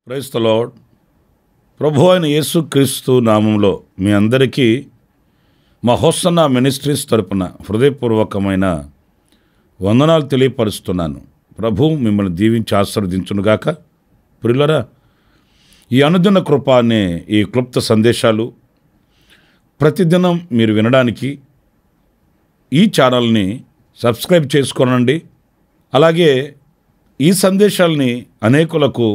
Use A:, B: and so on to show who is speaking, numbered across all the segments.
A: Praise the lord. ప్రభు అయిన యేసుక్రీస్తు నామంలో మీ అందరికీ మా హోసన్నా మినిస్ట్రీస్ తరపున హృదయపూర్వకమైన వందనాలు తెలియపరుస్తున్నాను. ప్రభు మిమ్మల్ని దీవించి ఆశీర్వదించునుగాక. ప్రియులరా, ఈ అనుదిన కృప అనే ఈ క్లుప్త సందేశాలు ప్రతిదినం మీరు వినడానికి ఈ ఛానల్ని సబ్స్క్రైబ్ చేసుకోనండి. అలాగే ఈ సందేశాలని అనేకులకు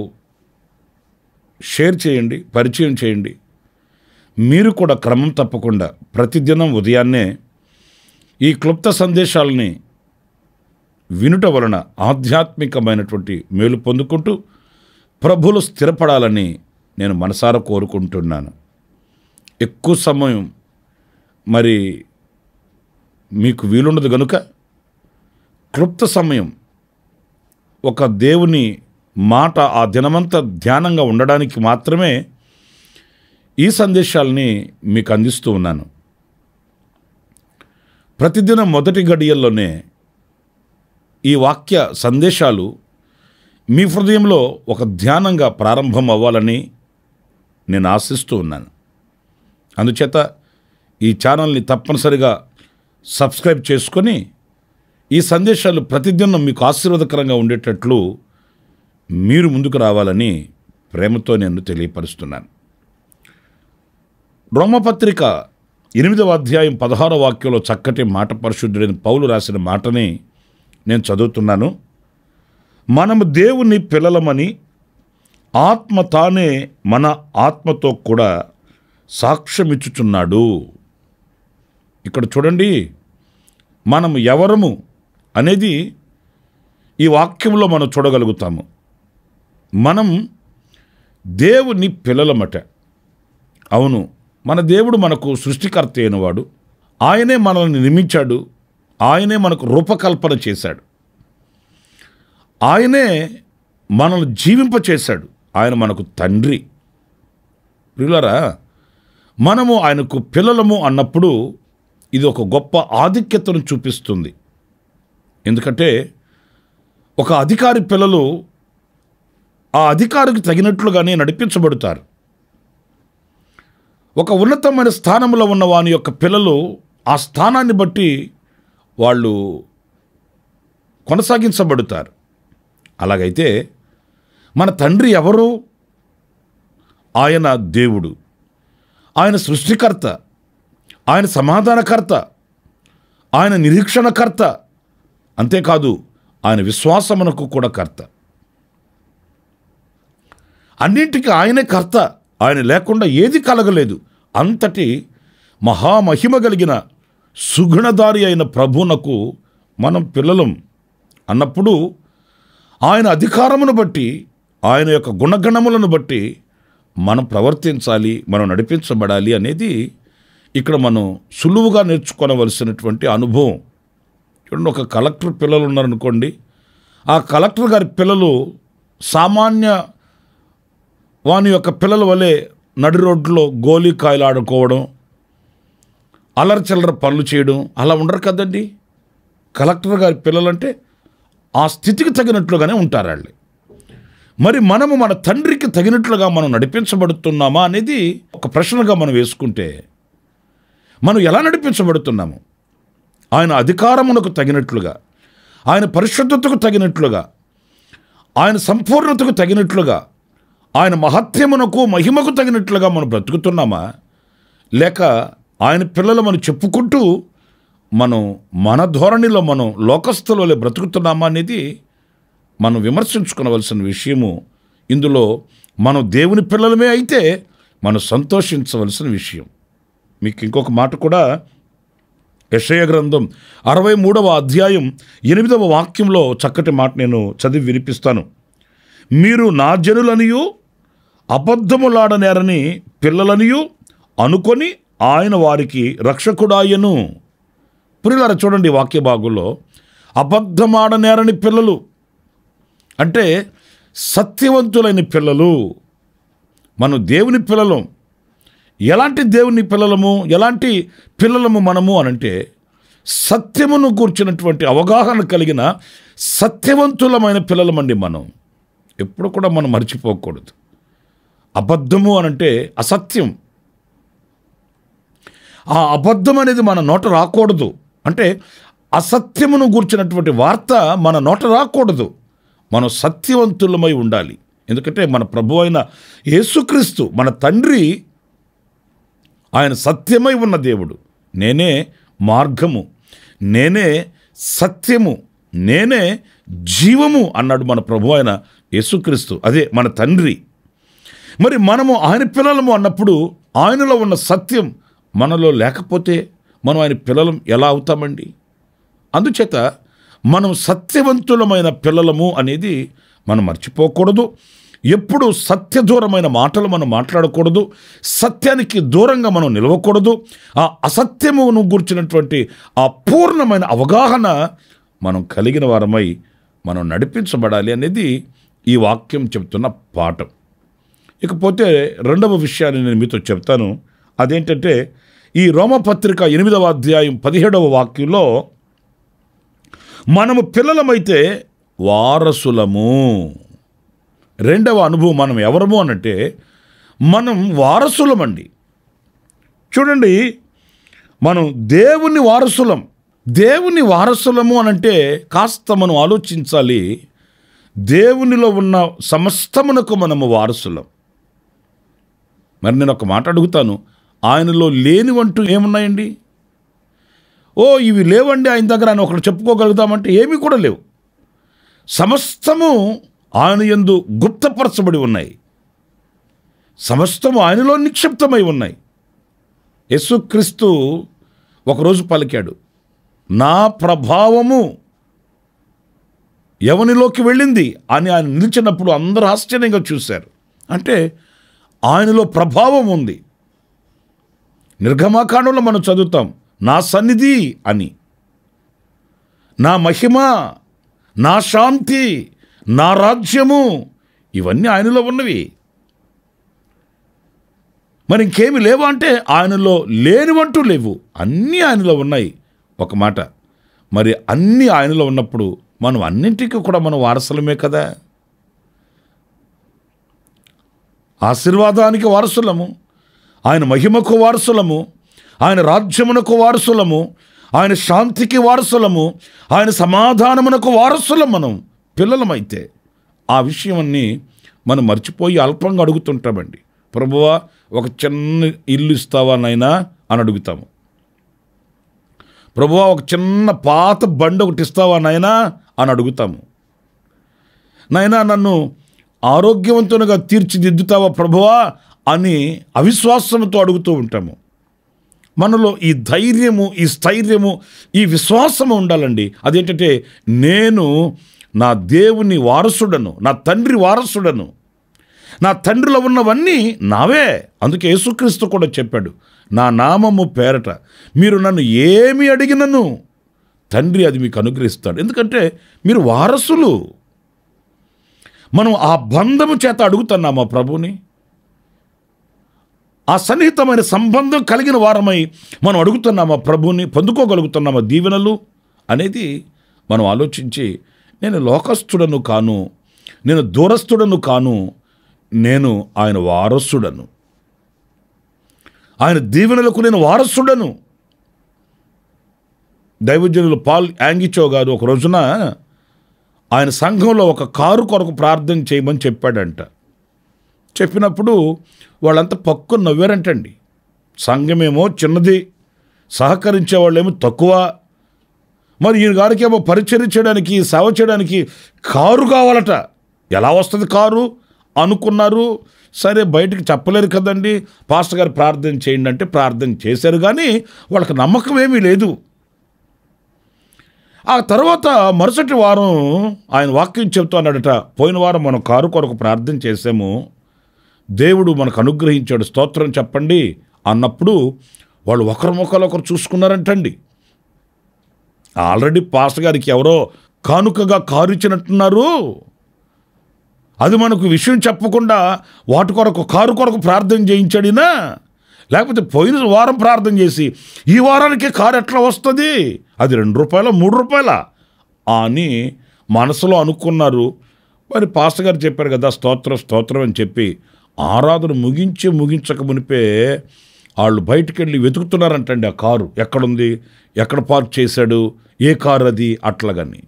A: షేర్ చేయండి, పరిచయం చేయండి. మీరు కూడా క్రమం తప్పకుండా ప్రతిదినం ఉదయాన్నే ఈ క్లుప్త సందేశాలని వినుట వలన ఆధ్యాత్మికమైనటువంటి మేలు పొందుకుంటూ ప్రభువులు స్థిరపడాలని నేను మనసారా కోరుకుంటున్నాను. ఎక్కువ సమయం మరి మీకు వీలుండదు కనుక క్లుప్త సమయం ఒక దేవుని మాట ఆ దినమంతా ధ్యానంగా ఉండడానికి మాత్రమే ఈ సందేశాలని మీకు అందిస్తూ ఉన్నాను. ప్రతిదినం మొదటి గడియల్లోనే ఈ వాక్య సందేశాలు మీ హృదయంలో ఒక ధ్యానంగా ప్రారంభం అవ్వాలని నేను ఆశిస్తూ ఉన్నాను. అందుచేత ఈ ఛానల్ని తప్పనిసరిగా సబ్స్క్రైబ్ చేసుకొని ఈ సందేశాలు ప్రతిదినం మీకు ఆశీర్వాదకరంగా ఉండేటట్లు మీరు ముందుకు రావాలని ప్రేమతో నేను తెలియపరుస్తున్నాను. రోమపత్రిక 8వ అధ్యాయం 16వ వాక్యంలో చక్కటి మాట పరిశుద్ధుడైన పౌలు రాసిన మాటని నేను చదువుతున్నాను. మనము దేవుని పిల్లలమని ఆత్మ తానే మన ఆత్మతో కూడా సాక్ష్యమిచ్చుచున్నాడు. ఇక్కడ చూడండి, మనము ఎవరము అనేది ఈ వాక్యంలో మనం చూడగలుగుతాము. మనం దేవుని పిల్లలమట. అవును, మన దేవుడు మనకు సృష్టికర్త అయినవాడు. ఆయనే మనల్ని నిర్మించాడు. ఆయనే మనకు రూపకల్పన చేశాడు. ఆయనే మనల్ని జీవింపచేశాడు. ఆయన మనకు తండ్రి. ప్రియులారా, మనము ఆయనకు పిల్లలము అన్నప్పుడు ఇది ఒక గొప్ప ఆధిక్యతను చూపిస్తుంది. ఎందుకంటే ఒక అధికారి పిల్లలు ఆ అధికారికి తగినట్లుగానే నడిపించబడతారు. ఒక ఉన్నతమైన స్థానంలో ఉన్న వాని యొక్క పిల్లలు ఆ స్థానాన్ని బట్టి వాళ్ళు కొనసాగించబడతారు. అలాగైతే మన తండ్రి ఎవరు? ఆయన దేవుడు. ఆయన సృష్టికర్త, ఆయన సమాధానకర్త, ఆయన నిరీక్షణకర్త. అంతేకాదు, ఆయన విశ్వాసమునకు కూడా కర్త. అన్నింటికీ ఆయనే కర్త. ఆయన లేకుండా ఏది కలగలేదు. అంతటి మహామహిమ కలిగిన సుగుణధారి అయిన ప్రభువునకు మనం పిల్లలం అన్నప్పుడు ఆయన అధికారమును బట్టి, ఆయన యొక్క గుణగణములను బట్టి మనం ప్రవర్తించాలి, మనం నడిపించబడాలి అనేది ఇక్కడ మనం సులువుగా నేర్చుకోవలసినటువంటి అనుభవం. చూడండి, ఒక కలెక్టర్ పిల్లలు ఉన్నారనుకోండి. ఆ కలెక్టర్ గారి పిల్లలు సామాన్య వాని యొక్క పిల్లల వలె నడి రోడ్లో గోలీకాయలు ఆడుకోవడం, అల్లరిచిల్లర పనులు చేయడం అలా ఉండరు కదండి. కలెక్టర్ గారి పిల్లలంటే ఆ స్థితికి తగినట్లుగానే ఉంటారు వాళ్ళు. మరి మనము మన తండ్రికి తగినట్లుగా మనం నడిపించబడుతున్నామా అనేది ఒక ప్రశ్నగా మనం వేసుకుంటే, మనం ఎలా నడిపించబడుతున్నాము? ఆయన అధికారమునకు తగినట్లుగా, ఆయన పరిశుద్ధతకు తగినట్లుగా, ఆయన సంపూర్ణతకు తగినట్లుగా, ఆయన మహత్యమునకు మహిమకు తగినట్లుగా మనం బ్రతుకుతున్నామా? లేక ఆయన పిల్లలు మనం చెప్పుకుంటూ మనం మన ధోరణిలో మనం లోకస్తులలో బ్రతుకుతున్నామా అనేది మనం విమర్శించుకోవలసిన విషయము. ఇందులో మనం దేవుని పిల్లలమే అయితే మనం సంతోషించవలసిన విషయం. మీకు ఇంకొక మాట కూడా యెషయా గ్రంథం 63వ అధ్యాయం 8వ వాక్యంలో చక్కటి మాట నేను చదివి వినిపిస్తాను. మీరు నా జనులనియు అబద్ధములాడనేరని పిల్లలనియు అనుకొని ఆయన వారికి రక్షకుడాయను. ప్రియులారా చూడండి వాక్య భాగంలో, అబద్ధమాడనేరని పిల్లలు అంటే సత్యవంతులైన పిల్లలు. మనం దేవుని పిల్లలం. ఎలాంటి దేవుని పిల్లలము, ఎలాంటి పిల్లలము మనము అనంటే సత్యమును కూర్చున్నటువంటి అవగాహన కలిగిన సత్యవంతులమైన పిల్లలమండి మనం. ఎప్పుడు కూడా మనం మర్చిపోకూడదు. అబద్ధము అనంటే అసత్యం. ఆ అబద్ధం అనేది మన నోట రాకూడదు. అంటే అసత్యమును గూర్చినటువంటి వార్త మన నోట రాకూడదు. మనం సత్యవంతులమై ఉండాలి. ఎందుకంటే మన ప్రభు అయిన యేసుక్రీస్తు మన తండ్రి, ఆయన సత్యమై ఉన్న దేవుడు. నేనే మార్గము, నేనే సత్యము, నేనే జీవము అన్నాడు మన ప్రభు అయిన యేసుక్రీస్తు. అదే మన తండ్రి. మరి మనము ఆయన పిల్లలము అన్నప్పుడు ఆయనలో ఉన్న సత్యం మనలో లేకపోతే మనం ఆయన పిల్లలం ఎలా అవుతామండి? అందుచేత మనం సత్యవంతులమైన పిల్లలము అనేది మనం మర్చిపోకూడదు. ఎప్పుడు సత్య దూరమైన మాటలు మనం మాట్లాడకూడదు. సత్యానికి దూరంగా మనం నిలవకూడదు. ఆ అసత్యమును గూర్చినటువంటి ఆ పూర్ణమైన అవగాహన మనం కలిగిన వారమై మనం నడిపించబడాలి అనేది ఈ వాక్యం చెప్తున్న పాఠం. ఇకపోతే రెండవ విషయాన్ని నేను మీతో చెప్తాను. అదేంటంటే ఈ రోమపత్రిక 8వ అధ్యాయం 17వ వాక్యంలో, మనము పిల్లలమైతే వారసులము. రెండవ అనుభవం మనం ఎవరము అనంటే మనం వారసులమండి. చూడండి, మనం దేవుని వారసులం. దేవుని వారసులము అనంటే కాస్త మనం ఆలోచించాలి. దేవునిలో ఉన్న సమస్తమునకు మనము వారసులం. మరి నేను ఒక మాట అడుగుతాను, ఆయనలో లేనివంటూ ఏమున్నాయండి? ఇవి లేవండి ఆయన దగ్గర అని ఒకటి చెప్పుకోగలుగుతామంటే ఏమీ కూడా లేవు. సమస్తము ఆయన యందు గుప్తపరచబడి ఉన్నాయి. సమస్తము ఆయనలో నిక్షిప్తమై ఉన్నాయి. యేసుక్రీస్తు ఒకరోజు పలికాడు, నా ప్రభావము ఎవనిలోకి వెళ్ళింది అని ఆయన నిలిచినప్పుడు అందరూ ఆశ్చర్యంగా చూశారు. అంటే ఆయనలో ప్రభావం ఉంది. నిర్గమాకాండంలో మనం చదువుతాం, నా సన్నిధి అని, నా మహిమ, నా శాంతి, నా రాజ్యము, ఇవన్నీ ఆయనలో ఉన్నవి. మరి ఇంకేమి లేవా అంటే ఆయనలో లేనివంటూ లేవు, అన్నీ ఆయనలో ఉన్నాయి. ఒక మాట, మరి అన్నీ ఆయనలో ఉన్నప్పుడు మనం అన్నింటికీ కూడా మనం వారసులమే కదా. ఆశీర్వాదానికి వారసులము, ఆయన మహిమకు వారసులము, ఆయన రాజ్యమునకు వారసులము, ఆయన శాంతికి వారసులము, ఆయన సమాధానమునకు వారసులం. మనం పిల్లలమైతే ఆ విషయాన్ని మనం మర్చిపోయి అల్పంగా అడుగుతుంటామండి. ప్రభువా, ఒక చిన్న ఇల్లు ఇస్తావా నాయనా అని అడుగుతాము. ప్రభువా, ఒక చిన్న పాత బండి ఒకటి ఇస్తావా నాయనా అని అడుగుతాము. నాయనా, నన్ను ఆరోగ్యవంతునిగా తీర్చిదిద్దుతావా ప్రభువా అని అవిశ్వాసంతో అడుగుతూ ఉంటాము. మనలో ఈ ధైర్యము, ఈ స్థైర్యము, ఈ విశ్వాసము ఉండాలండి. అదేంటంటే నేను నా దేవుని వారసుడను, నా తండ్రి వారసుడను, నా తండ్రిలో ఉన్నవన్నీ నావే. అందుకే యేసుక్రీస్తు కూడా చెప్పాడు, నా నామము పేరట మీరు నన్ను ఏమి అడిగినను తండ్రి అది మీకు అనుగ్రహిస్తాడు. ఎందుకంటే మీరు వారసులు. మనం ఆ బంధము చేత అడుగుతున్నామా ప్రభుని? ఆ సన్నిహితమైన సంబంధం కలిగిన వారమై మనం అడుగుతున్నామా ప్రభుని? పొందుకోగలుగుతున్నామా దీవెనలు అనేది మనం ఆలోచించి, నేను లోకస్తుడను కాను, నేను దూరస్తుడను కాను, నేను ఆయన వారసుడను, ఆయన దీవెనలకు నేను వారసుడను. దైవజనులు పాల్ యాంగిచో గారు ఒక రోజున ఆయన సంఘంలో ఒక కారు కొరకు ప్రార్థన చేయమని చెప్పాడంట. చెప్పినప్పుడు వాళ్ళంతా పక్కు నవ్వారంటండి. సంఘమేమో చిన్నది, సహకరించే వాళ్ళేమో తక్కువ, మరి ఈయన గారికి ఏమో పరిచర్య చేయడానికి, సేవ చేయడానికి కారు కావాలట. ఎలా వస్తుంది కారు అనుకున్నారు. సరే, బయటికి చెప్పలేరు కదండి. పాస్టర్ గారు ప్రార్థన చేయండి అంటే ప్రార్థన చేశారు, కానీ వాళ్ళకి నమ్మకం ఏమీ లేదు. ఆ తర్వాత మరుసటి వారం ఆయన వాక్యం చెప్తూ అన్నాడట, పోయిన వారం మనం కారు కొరకు ప్రార్థన చేసాము, దేవుడు మనకు అనుగ్రహించాడు, స్తోత్రం చెప్పండి అన్నప్పుడు వాళ్ళు ఒకరి ముఖాలు ఒకరు చూసుకున్నారంటండి. ఆల్రెడీ పాస్టర్ గారికి ఎవరో కానుకగా కారు ఇచ్చినట్టున్నారు, అది మనకు విషయం చెప్పకుండా వాటి కొరకు కారు కొరకు ప్రార్థన చేయించాడినా, లేకపోతే పోయిన వారం ప్రార్థన చేసి ఈ వారానికి కారు ఎట్లా వస్తుంది, అది 2 రూపాయల 3 రూపాయల అని మనసులో అనుకున్నారు. మరి పాస్టర్ గారు చెప్పారు కదా స్తోత్రం స్తోత్రం అని చెప్పి ఆరాధన ముగించక మునిపే వాళ్ళు బయటికి వెళ్ళి వెతుకుతున్నారంటండి ఆ కారు ఎక్కడుంది, ఎక్కడ పార్క్ చేశాడు, ఏ కారు అది అట్లాగని.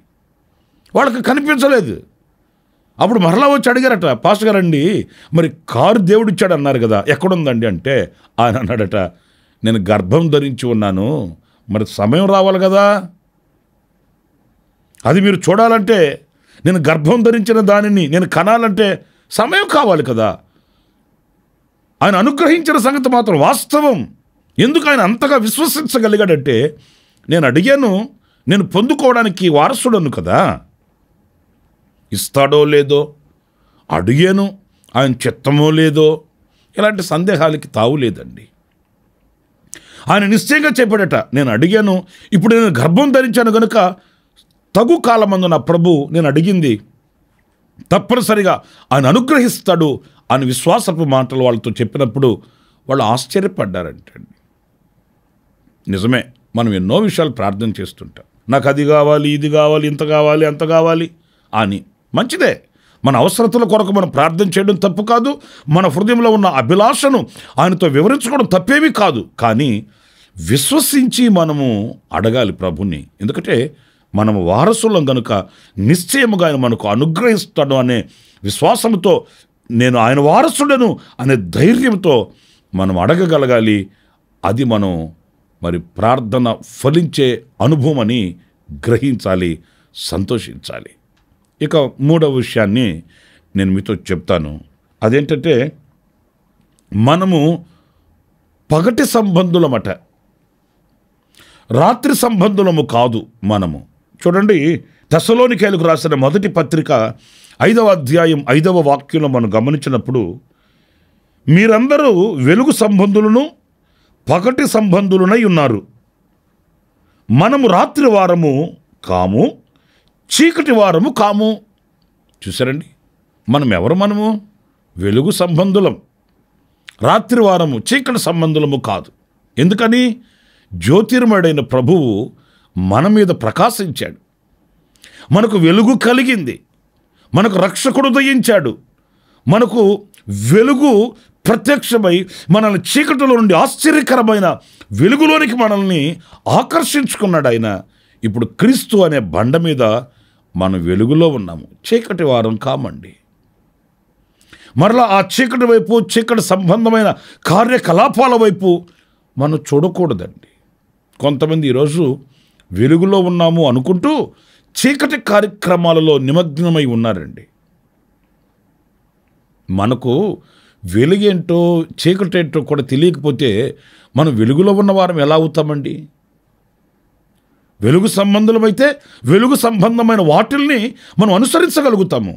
A: వాళ్ళకి కనిపించలేదు. అప్పుడు మరలా వచ్చి అడిగారట, పాస్టర్ గారండి మరి కారు దేవుడు ఇచ్చాడు అన్నారు కదా, ఎక్కడుందండి అంటే ఆయన అన్నాడట, నేను గర్భం ధరించి ఉన్నాను, మరి సమయం రావాలి కదా, అది మీరు చూడాలంటే, నేను గర్భం ధరించిన దానిని నేను కనాలంటే సమయం కావాలి కదా. ఆయన అనుగ్రహించిన సంగతి మాత్రం వాస్తవం. ఎందుకు ఆయన అంతగా విశ్వసించగలిగాడంటే, నేను అడిగాను, నేను పొందుకోవడానికి వారసుడను కదా, ఇస్తాడో లేదో, అడిగాను ఆయన చిత్తమో లేదో, ఇలాంటి సందేహాలకి తావు లేదండి. ఆయన నిశ్చయంగా చెప్పాడట, నేను అడిగాను, ఇప్పుడు నేను గర్భం ధరించాను కనుక తగు కాలమందు నా ప్రభు నేను అడిగింది తప్పనిసరిగా ఆయన అనుగ్రహిస్తాడు అని విశ్వాసపు మాటలు వాళ్ళతో చెప్పినప్పుడు వాళ్ళు ఆశ్చర్యపడ్డారంటండి. నిజమే, మనం ఎన్నో విషయాలు ప్రార్థన చేస్తుంటాం, నాకు అది కావాలి, ఇది కావాలి, ఇంత కావాలి, అంత కావాలి అని. మంచిదే, మన అవసరతల కొరకు మనం ప్రార్థన చేయడం తప్పు కాదు, మన హృదయంలో ఉన్న అభిలాషను ఆయనతో వివరించుకోవడం తప్పేమీ కాదు. కానీ విశ్వసించి మనము అడగాలి ప్రభుని, ఎందుకంటే మనము వారసులం కనుక నిశ్చయముగా ఆయన మనకు అనుగ్రహిస్తాడు అనే విశ్వాసంతో, నేను ఆయన వారసుడను అనే ధైర్యంతో మనం అడగగలగాలి. అది మనం మరి ప్రార్థన ఫలించే అనుభవం అని గ్రహించాలి, సంతోషించాలి. ఇక 3వ విషయాన్ని నేను మీతో చెప్తాను. అదేంటంటే, మనము పగటి సంబంధులమట, రాత్రి సంబంధులము కాదు మనము. చూడండి, తెస్సలోనికైలకు రాసిన మొదటి పత్రిక 5వ అధ్యాయం 5వ వాక్యంలో మనం గమనించినప్పుడు, మీరందరూ వెలుగు సంబంధులను పగటి సంబంధులనై ఉన్నారు, మనము రాత్రి వారము కాము, చీకటి వారము కాము. చూసారండి, మనం ఎవరు? మనము వెలుగు సంబంధులం, రాత్రి వారము చీకటి సంబంధులము కాదు. ఎందుకని? జ్యోతిర్మయుడైన ప్రభువు మన మీద ప్రకాశించాడు, మనకు వెలుగు కలిగింది, మనకు రక్షకుడు దయించాడు, మనకు వెలుగు ప్రత్యక్షమై మనల్ని చీకటిలో నుండి ఆశ్చర్యకరమైన వెలుగులోనికి మనల్ని ఆకర్షించుకున్నాడు ఆయన. ఇప్పుడు క్రీస్తు అనే బండ మీద మనం వెలుగులో ఉన్నాము, చీకటి వారం కామండి. మరలా ఆ చీకటి వైపు, చీకటి సంబంధమైన కార్యకలాపాల వైపు మనం చూడకూడదండి. కొంతమంది ఈరోజు వెలుగులో ఉన్నాము అనుకుంటూ చీకటి కార్యక్రమాలలో నిమగ్నమై ఉన్నారండి. మనకు వెలుగేంటో చీకటేంటో కూడా తెలియకపోతే మనం వెలుగులో ఉన్న వారం ఎలా అవుతామండి? వెలుగు సంబంధులమైతే వెలుగు సంబంధమైన వాటిల్ని మనం అనుసరించగలుగుతాము.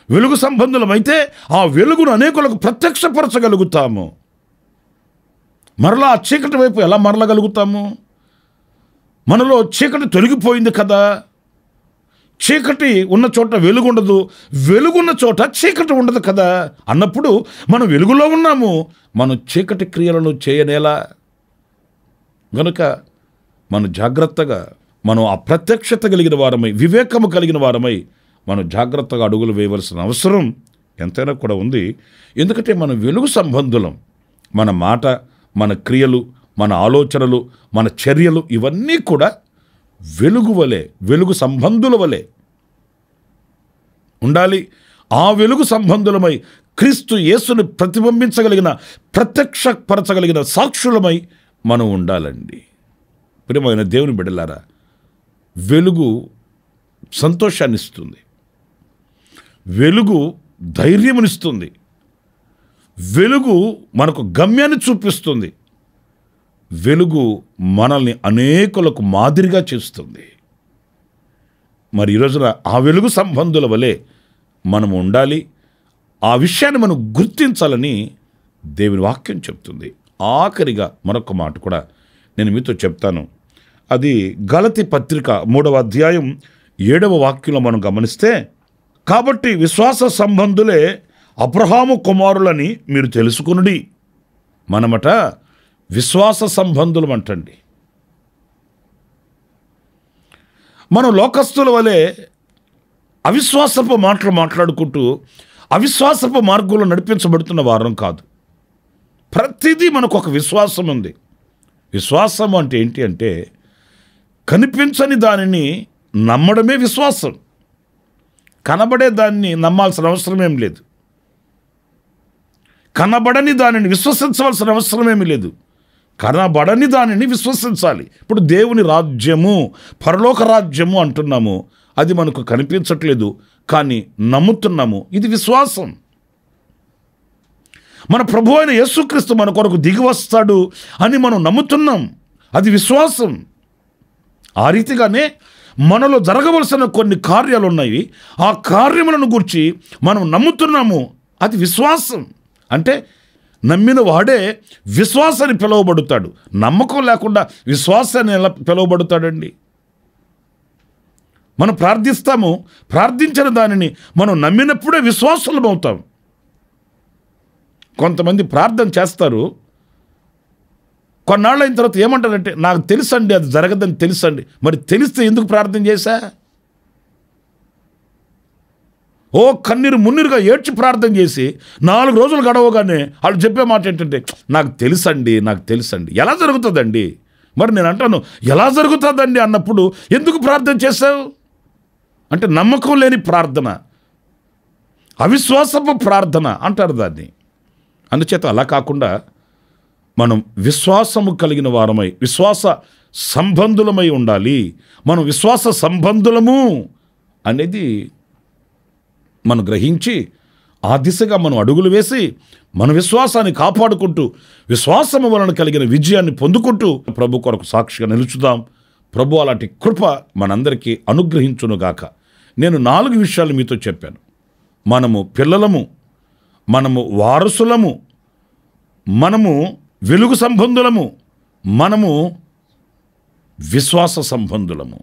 A: వెలుగు సంబంధులమైతే ఆ వెలుగును అనేకులకు ప్రత్యక్షపరచగలుగుతాము. మరలా ఆ చీకటి వైపు ఎలా మరలగలుగుతాము? మనలో చీకటి తొలగిపోయింది కదా. చీకటి ఉన్న చోట వెలుగు ఉండదు, వెలుగున్న చోట చీకటి ఉండదు కదా. అన్నప్పుడు మనం వెలుగులో ఉన్నాము, మనం చీకటి క్రియలను చేయనేలా. గనుక మనం జాగ్రత్తగా, మనం అప్రత్యక్షత కలిగిన వారమై, వివేకము కలిగిన వారమై మనం జాగ్రత్తగా అడుగులు వేయవలసిన అవసరం ఎంతైనా కూడా ఉంది. ఎందుకంటే మనం వెలుగు సంబంధులం. మన మాట, మన క్రియలు, మన ఆలోచనలు, మన చర్యలు ఇవన్నీ కూడా వెలుగు వలె, వెలుగు సంబంధుల వలె ఉండాలి. ఆ వెలుగు సంబంధులమై క్రీస్తు యేసుని ప్రతిబింబించగలిగిన, ప్రత్యక్షపరచగలిగిన సాక్షులమై మనం ఉండాలండి. ప్రియమైన దేవుని బిడ్డలారా, వెలుగు సంతోషాన్ని ఇస్తుంది, వెలుగు ధైర్యమునిస్తుంది, వెలుగు మనకు గమ్యాన్ని చూపిస్తుంది. వెలుగు మనల్ని అనేకులకు మాదిరిగా చేస్తుంది. మరి ఈరోజున ఆ వెలుగు సంబంధుల వలె మనము ఉండాలి. ఆ విషయాన్ని మనం గుర్తించాలని దేవుని వాక్యం చెప్తుంది. ఆఖరిగా మరొక మాట కూడా నేను మీతో చెప్తాను. అది గలతీ పత్రిక 3వ అధ్యాయం 7వ వాక్యంలో మనం గమనిస్తే, కాబట్టి విశ్వాస సంబంధులే అబ్రహాము కుమారులని మీరు తెలుసుకునుడి. మనమట విశ్వాస సంబంధులం అంటండి. మనం లోకస్తుల వలె అవిశ్వాసపు మాటలు మాట్లాడుకుంటూ అవిశ్వాసపు మార్గంలో నడిపించబడుతున్న వారం కాదు. ప్రతిదీ మనకు ఒక విశ్వాసం ఉంది. విశ్వాసం అంటే ఏంటి అంటే కనిపించని దానిని నమ్మడమే విశ్వాసం. కనబడే దాన్ని నమ్మాల్సిన అవసరం ఏం లేదు. కనబడని దానిని విశ్వసించవలసిన అవసరం ఏమీ లేదు. కనబడని దానిని విశ్వసించాలి. ఇప్పుడు దేవుని రాజ్యము, పరలోక రాజ్యము అంటున్నాము. అది మనకు కనిపించట్లేదు, కానీ నమ్ముతున్నాము. ఇది విశ్వాసం. మన ప్రభు అయిన యేసుక్రీస్తు మన కొరకు దిగి వస్తాడు అని మనం నమ్ముతున్నాం. అది విశ్వాసం. ఆ రీతిగానే మనలో జరగవలసిన కొన్ని కార్యాలు ఉన్నాయి. ఆ కార్యములను గురించి మనం నమ్ముతున్నాము. అది విశ్వాసం. అంటే నమ్మిన వాడే విశ్వాసాన్ని పిలువబడతాడు. నమ్మకం లేకుండా విశ్వాసాన్ని ఎలా పిలువబడతాడండి? మనం ప్రార్థిస్తాము. ప్రార్థించిన దానిని మనం నమ్మినప్పుడే విశ్వాసులం అవుతాం. కొంతమంది ప్రార్థన చేస్తారు, కొన్నాళ్ళు అయిన తర్వాత ఏమంటారంటే, నాకు తెలుసండి అది జరగదని తెలుసండి. మరి తెలిస్తే ఎందుకు ప్రార్థన చేశా? ఓ కన్నీరు మున్నీరుగా ఏడ్చి ప్రార్థన చేసి 4 రోజులు గడవగానే వాళ్ళు చెప్పే మాట ఏంటంటే, నాకు తెలుసండి, నాకు తెలుసండి. ఎలా జరుగుతుందండి? మరి నేను అంటాను, ఎలా జరుగుతుందండి అన్నప్పుడు ఎందుకు ప్రార్థన చేశావు అంటే నమ్మకం లేని ప్రార్థన, అవిశ్వాసపు ప్రార్థన అంటారు దాన్ని. అందుచేత అలా కాకుండా మనం విశ్వాసము కలిగిన వారమై విశ్వాస సంబంధులమై ఉండాలి. మనం విశ్వాస సంబంధులము అనేది మనం గ్రహించి ఆ దిశగా మనం అడుగులు వేసి మన విశ్వాసాన్ని కాపాడుకుంటూ విశ్వాసము వలన కలిగిన విజయాన్ని పొందుకుంటూ ప్రభు కొరకు సాక్షిగా నిలుచుదాం. ప్రభు అలాంటి కృప మనందరికీ అనుగ్రహించునుగాక. నేను 4 విషయాలు మీతో చెప్పాను. మనము పిల్లలము, మనము వారసులము, మనము వెలుగు సంబంధులము, మనము విశ్వాస సంబంధులము.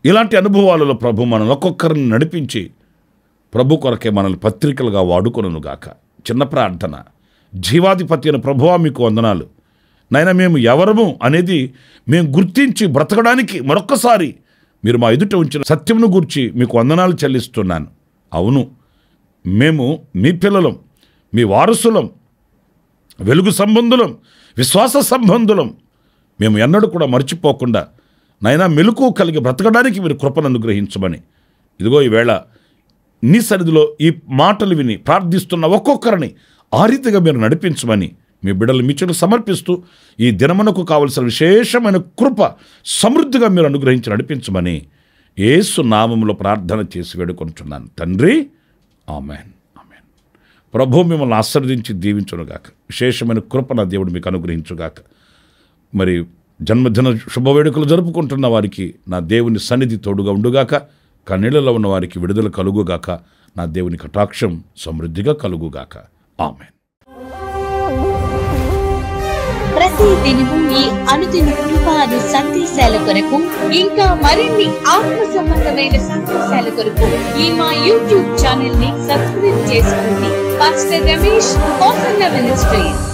A: ఇలాంటి అనుభవాలలో ప్రభు మనల్ని ఒక్కొక్కరిని నడిపించి ప్రభు కొరకే మనల్ని పత్రికలుగా వాడుకొనుగాక. చిన్న ప్రార్థన. జీవాధిపతి అయిన ప్రభువా మీకు వందనాలు. నైనా మేము ఎవరము అనేది మేము గుర్తించి బ్రతకడానికి మరొక్కసారి మీరు మా ఎదుట ఉంచిన సత్యమును గూర్చి మీకు వందనాలు చెల్లిస్తున్నాను. అవును, మేము మీ పిల్లలం, మీ వారసులం, వెలుగు సంబంధులం, విశ్వాస సంబంధులం. మేము ఎన్నడూ కూడా మర్చిపోకుండా నైనా మెలకు కలిగి బ్రతకడానికి మీరు కృపను అనుగ్రహించమని, ఇదిగో ఈవేళ నీ సన్నిధిలో ఈ మాటలు విని ప్రార్థిస్తున్న ఒక్కొక్కరిని ఆ రీతిగా మీరు నడిపించమని మీ బిడ్డలు మీ చెడు సమర్పిస్తూ ఈ దినమునకు కావలసిన విశేషమైన కృప సమృద్ధిగా మీరు అనుగ్రహించి నడిపించమని యేసు నామములో ప్రార్థన చేసి వేడుకుంటున్నాను తండ్రి. Amen, amen. ప్రభు మిమ్మల్ని ఆశీర్వదించి దీవించునుగాక. విశేషమైన కృప నా దేవుడు మీకు అనుగ్రహించుగాక. మరి జన్మదిన శుభవేడుకలు జరుపుకుంటున్న వారికి నా దేవుని సన్నిధి తోడుగా ఉండుగాక. కన్నీళ్లలో ఉన్న వారికి విడుదల కలుగుగాక. నా దేవుని కటాక్షం సమృద్ధిగా కలుగుగాక. ఆమెన్.
B: ప్రతి దినము ఈ అనుదిన కృపాను సందేశాల కొరకు ఇంకా మరిన్ని ఆత్మ సంబంధమైన సందేశాల కొరకు ఈ మా యూట్యూబ్ ఛానల్ ని సబ్స్క్రైబ్ చేసుకోండి. Pastor Ramesh ministries.